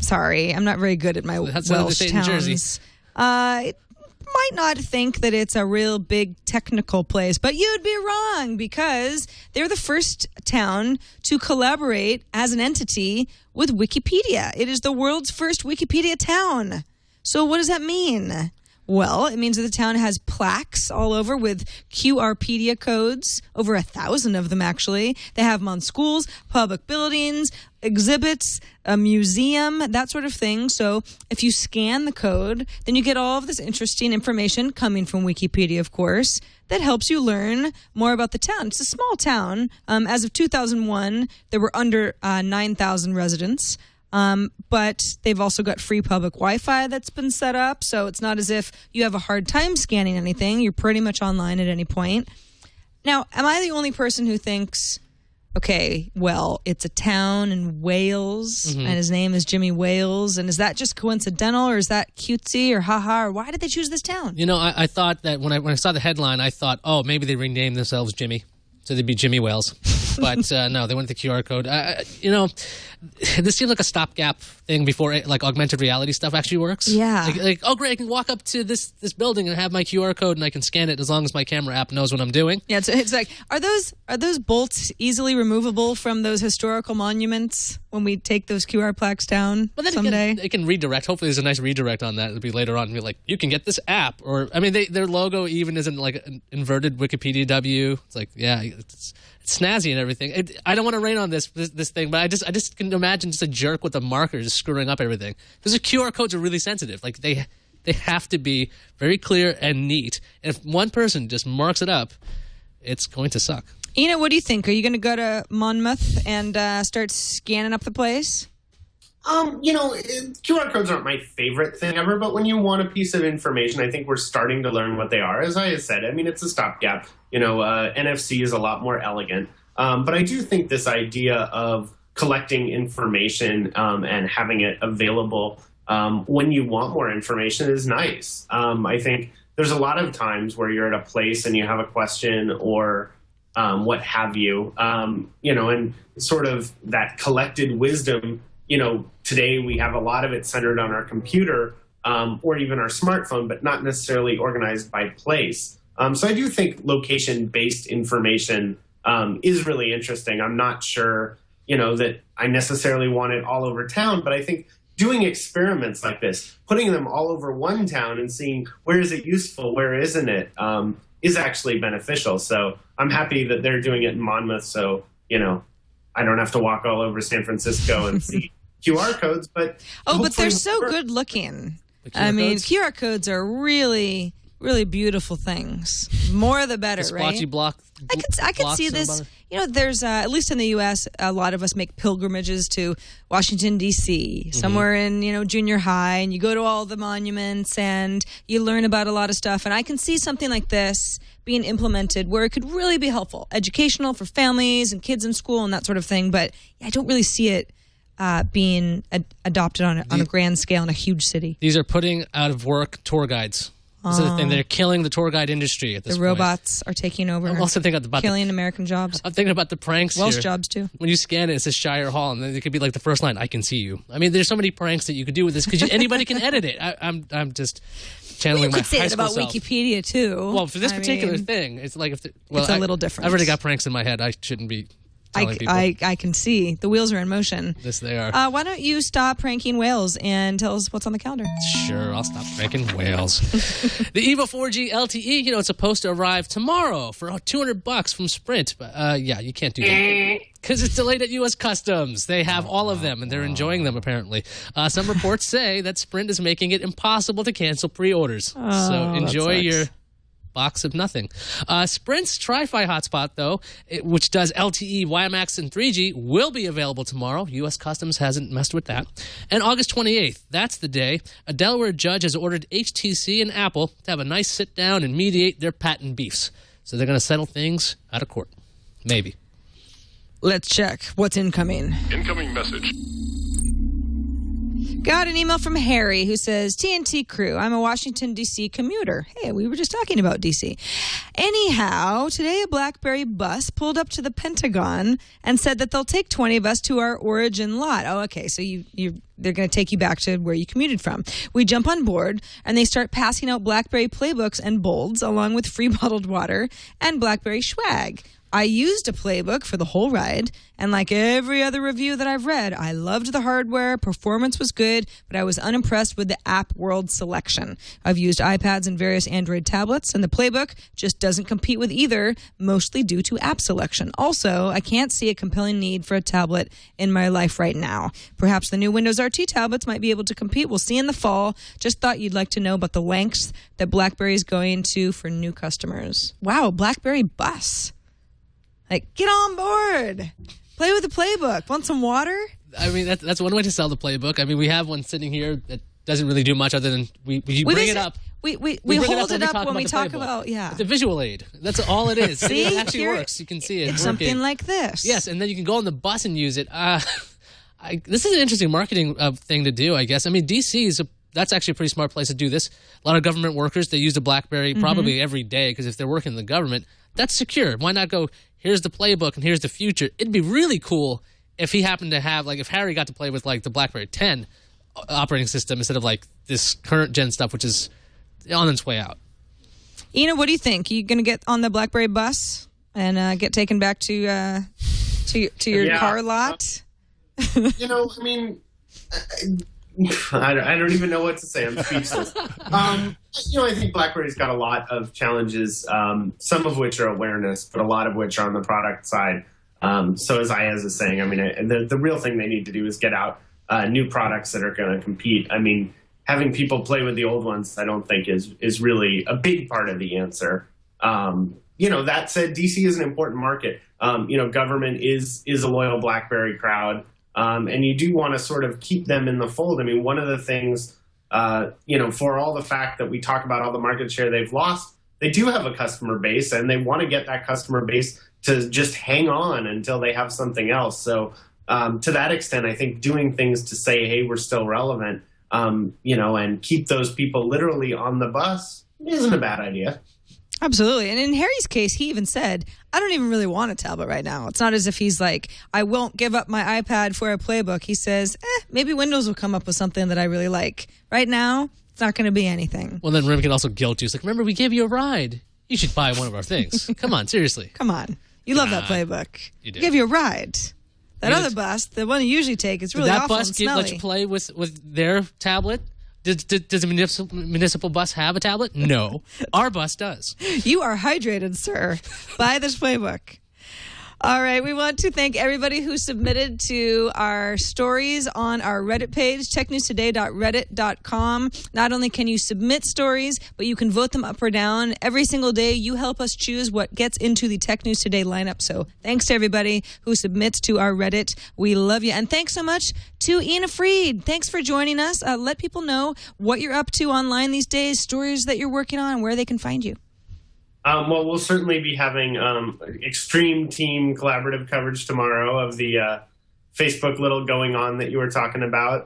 Sorry, I'm not very good at my That's Welsh in towns. Jersey. Might not think that it's a real big technical place, but you'd be wrong because they're the first town to collaborate as an entity with Wikipedia. It is the world's first Wikipedia town. So what does that mean? Well, it means that the town has plaques all over with QRpedia codes, over 1,000 of them actually. They have them on schools, public buildings, exhibits, a museum, that sort of thing. So if you scan the code, then you get all of this interesting information coming from Wikipedia, of course, that helps you learn more about the town. It's a small town. As of 2001, there were under 9,000 residents. But they've also got free public Wi-Fi that's been set up, so it's not as if you have a hard time scanning anything. You're pretty much online at any point. Now, am I the only person who thinks, okay, well, it's a town in Wales, and his name is Jimmy Wales, and is that just coincidental, or is that cutesy, or haha, or why did they choose this town? You know, I thought that when I saw the headline, I thought, oh, maybe they renamed themselves Jimmy, so they'd be Jimmy Wales. But no, they went with the QR code. You know, this seems like a stopgap thing before like augmented reality stuff actually works. Yeah. Like, oh great, I can walk up to this building and have my QR code and I can scan it as long as my camera app knows what I'm doing. Yeah, it's like, are those bolts easily removable from those historical monuments when we take those QR plaques down someday? They can redirect. Hopefully there's a nice redirect on that. It'll be later on. Be like, you can get this app. Or, I mean, their logo even isn't like an inverted Wikipedia W. It's like, yeah, it's snazzy and everything. I don't want to rain on this thing, but I just can imagine just a jerk with a marker just screwing up everything. Because the QR codes are really sensitive. Like they have to be very clear and neat. And if one person just marks it up, it's going to suck. Ina, what do you think? Are you going to go to Monmouth and start scanning up the place? You know, QR codes aren't my favorite thing ever, but when you want a piece of information, I think we're starting to learn what they are. As I said, I mean, it's a stopgap. You know, NFC is a lot more elegant. But I do think this idea of collecting information and having it available when you want more information is nice. I think there's a lot of times where you're at a place and you have a question or what have you, you know, and sort of that collected wisdom. You know, today we have a lot of it centered on our computer or even our smartphone, but not necessarily organized by place. So I do think location-based information is really interesting. I'm not sure, you know, that I necessarily want it all over town, but I think doing experiments like this, putting them all over one town and seeing where is it useful, where isn't it, is actually beneficial. So I'm happy that they're doing it in Monmouth. So, you know, I don't have to walk all over San Francisco and see QR codes, but they're so good looking. I mean, QR codes are really, really beautiful things. More the better, the right? splotchy block. I could see this. You know, there's at least in the U.S., a lot of us make pilgrimages to Washington D.C. Somewhere in junior high, and you go to all the monuments and you learn about a lot of stuff. And I can see something like this being implemented where it could really be helpful, educational for families and kids in school and that sort of thing. But I don't really see it being adopted on a grand scale in a huge city. These are putting out of work tour guides. This is the thing. They're killing the tour guide industry at this point. The robots are taking over. I'm also thinking about killing American jobs. I'm thinking about the pranks Welsh here. jobs, too. When you scan it, it says Shire Hall, and then it could be like the first line, I can see you. I mean, there's so many pranks that you could do with this because anybody can edit it. I'm just channeling my high school self. You could say it about Wikipedia, too. Well, for this particular thing, it's like it's a little different. I've already got pranks in my head. I shouldn't be telling people. I can see. The wheels are in motion. Yes, they are. Why don't you stop pranking whales and tell us what's on the calendar? Sure, I'll stop pranking whales. The EVO 4G LTE, it's supposed to arrive tomorrow for $200 from Sprint. But yeah, you can't do that. Because it's delayed at U.S. Customs. They have all of them, and they're enjoying them, apparently. Some reports say that Sprint is making it impossible to cancel pre-orders. So enjoy your box of nothing. Sprint's Tri-Fi hotspot, though, which does LTE, WiMAX, and 3G, will be available tomorrow. U.S. Customs hasn't messed with that. And August 28th, that's the day, a Delaware judge has ordered HTC and Apple to have a nice sit-down and mediate their patent beefs. So they're going to settle things out of court. Maybe. Let's check what's incoming. Incoming message. Got an email from Harry who says, TNT crew, I'm a Washington, D.C. commuter. Hey, we were just talking about D.C. Anyhow, today a Blackberry bus pulled up to the Pentagon and said that they'll take 20 of us to our origin lot. Oh, okay, so they're going to take you back to where you commuted from. We jump on board, and they start passing out Blackberry playbooks and bolds, along with free bottled water and Blackberry swag. I used a playbook for the whole ride, and like every other review that I've read, I loved the hardware, performance was good, but I was unimpressed with the app world selection. I've used iPads and various Android tablets, and the playbook just doesn't compete with either, mostly due to app selection. Also, I can't see a compelling need for a tablet in my life right now. Perhaps the new Windows RT tablets might be able to compete. We'll see in the fall. Just thought you'd like to know about the lengths that BlackBerry is going to for new customers. Wow, BlackBerry bus. Like, get on board. Play with the playbook. Want some water? I mean, that's one way to sell the playbook. I mean, we have one sitting here that doesn't really do much other than we bring it up. We hold it up when we talk about It's a visual aid. That's all it is. See? It actually works. You can see it. It's something like this. Yes, and then you can go on the bus and use it. This is an interesting marketing thing to do, I guess. I mean, DC that's actually a pretty smart place to do this. A lot of government workers, they use a BlackBerry probably every day because if they're working in the government, that's secure. Why not go, here's the playbook and here's the future? It'd be really cool if he happened to have, like if Harry got to play with like the BlackBerry 10 operating system instead of like this current gen stuff, which is on its way out. Ina, what do you think? You going to get on the BlackBerry bus and get taken back to your car lot? I mean, I don't even know what to say. I'm speechless. I think BlackBerry's got a lot of challenges, some of which are awareness, but a lot of which are on the product side. So as Iyaz is saying, I mean, the real thing they need to do is get out new products that are going to compete. I mean, having people play with the old ones, I don't think is really a big part of the answer. That said, DC is an important market. Government is a loyal BlackBerry crowd. And you do want to sort of keep them in the fold. I mean, one of the things, for all the fact that we talk about all the market share they've lost, they do have a customer base and they want to get that customer base to just hang on until they have something else. So to that extent, I think doing things to say, hey, we're still relevant, and keep those people literally on the bus isn't a bad idea. Absolutely. And in Harry's case, he even said, I don't even really want a tablet right now. It's not as if he's like, I won't give up my iPad for a playbook. He says, maybe Windows will come up with something that I really like. Right now, it's not going to be anything. Well, then Rim can also guilt you. It's like, remember, we gave you a ride. You should buy one of our things. Come on, seriously. Come on. You love that playbook. You do. Give you a ride. That other bus, the one you usually take, is really awful and smelly. Let you play with their tablet? Does a municipal bus have a tablet? No. Our bus does. You are hydrated, sir. Buy this playbook. All right. We want to thank everybody who submitted to our stories on our Reddit page, technewstoday.reddit.com. Not only can you submit stories, but you can vote them up or down. Every single day, you help us choose what gets into the Tech News Today lineup. So thanks to everybody who submits to our Reddit. We love you. And thanks so much to Ina Fried. Thanks for joining us. Let people know what you're up to online these days, stories that you're working on, and where they can find you. Well, we'll certainly be having extreme team collaborative coverage tomorrow of the Facebook little going on that you were talking about.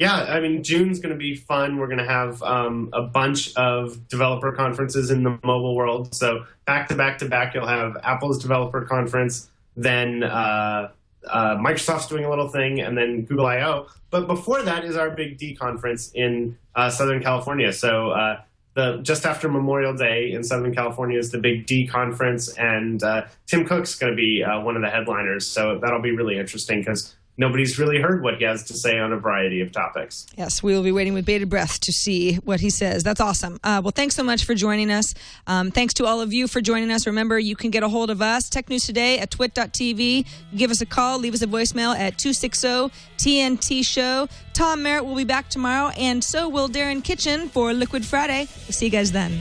June's going to be fun. We're going to have a bunch of developer conferences in the mobile world. So back to back to back, you'll have Apple's developer conference, then Microsoft's doing a little thing, and then Google I/O. But before that is our big D conference in Southern California. So just after Memorial Day in Southern California is the big D conference, and Tim Cook's going to be one of the headliners. So that'll be really interesting because nobody's really heard what he has to say on a variety of topics. Yes, we will be waiting with bated breath to see what he says. That's awesome. Well, thanks so much for joining us. Thanks to all of you for joining us. Remember, you can get a hold of us, Tech News Today at twit.tv. Give us a call, leave us a voicemail at 260-TNT Show. Tom Merritt will be back tomorrow, and so will Darren Kitchen for Liquid Friday. We'll see you guys then.